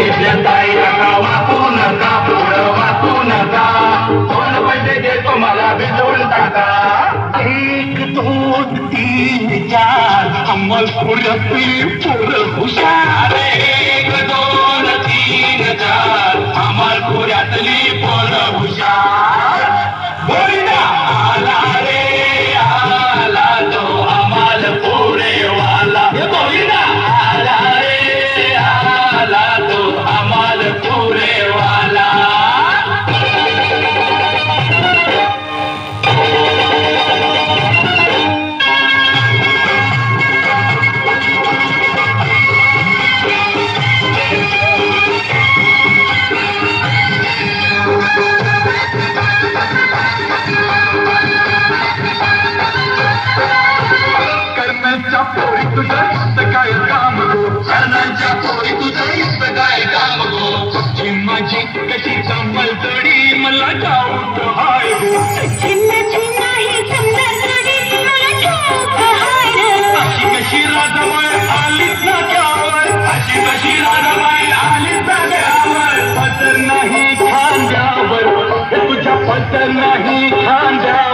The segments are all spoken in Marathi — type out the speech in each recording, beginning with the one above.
ताई नका वाचू नका पुढं वाचू नका 2 पैसे देतो मला भिजवून टाका 1 2 3 4 अमलपुरातली पोरं हुशार 1 2 3 4 अमलपुरातली पोरं हुशार गोविंदा आला रे आला तो अमलपुरे वाला गोविंदा आला रे आला तो अमलपुरे वाला कर्णाच्या पोरी तुझं इष्ट काय काम गो कर्णाच्या पोरी तुझं इष्ट काय काम गो माझी कशी संभल तोडी मला ठाऊक हाय गो अशी कशी राधाबाई आलीच ना त्यावर अशी कशी राधाबाई आलीच ना त्यावर पदर नाही खांद्यावर तुझ्या पदर नाही खांद्यावर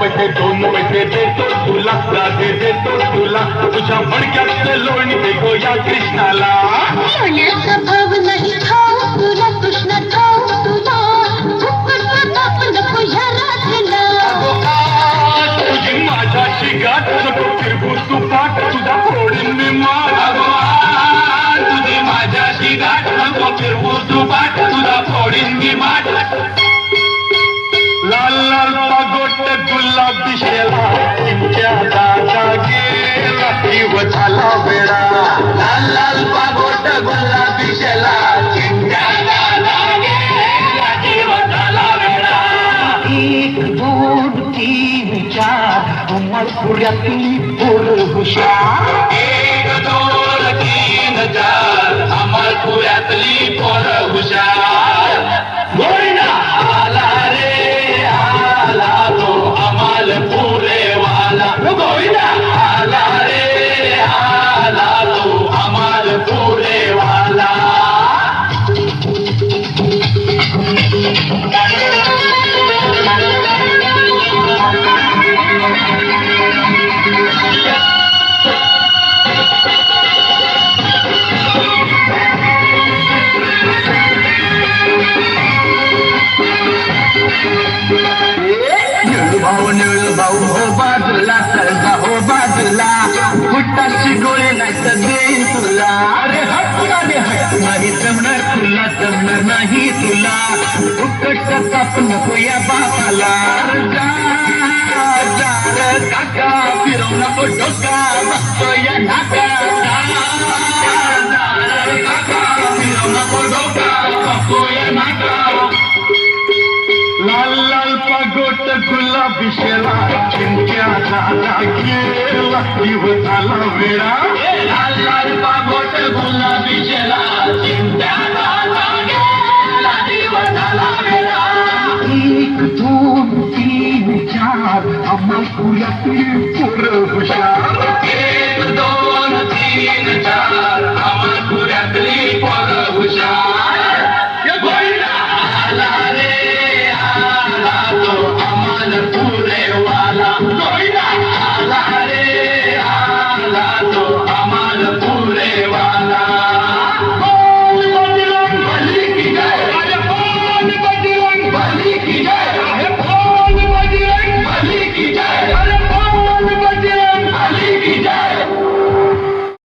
2 पैसे देतो तुला राधे देतो तुला तुझ्या मडक्यात लोणी देतो या कृष्णाला लोण्याचा भाव नाही खाऊ तुला कृष्ण खाऊ तुला नको या राधेला तुझी माझ्याशी गाठ नको फिरवू तू पाठ तुझा फोडीन मी मार तुझी माझ्याशी गाठ नको फिरवू तू पाठ तुझा फोडीन मी माठ लाल लाल पागोट गुलाबी शेला चिंच्या दादा गेला जीव झाला वेळा लाल लाल पागोट गुलाबी शेला चिंच्या दादा गेला जीव झाला वेळा 1 2 3 4 अमलपुरातली पोरं हुशार 1 2 3 4 अमलपुरातली पोरं हुशार गोविंदा आला रे आला तो अमलपुरे वाला गोविंदा आला रे आला तो अमलपुरे वाला निळ भाऊ हो बाजूला सरगा हो बाजूला फुटाची गोळी नाही तर देईन तुला अरे हट नाही जमणार तुला जमणार नाही तुला फुकट काप नको या बापाला काका फिरव नको डोका बसतो या नाका काका फिरव नको डोका बसतो या नाका लाल लाल पागोट गुलाबी शेला चिंच्या झाला गेला जीव झाला वेळा लाल लाल पागोट गुलाबी शेला चिंच्या झाला गेला जीव झाला वेळा 1 2 3 4 अमलपुरातली पोरं हुशार 1 2 3 4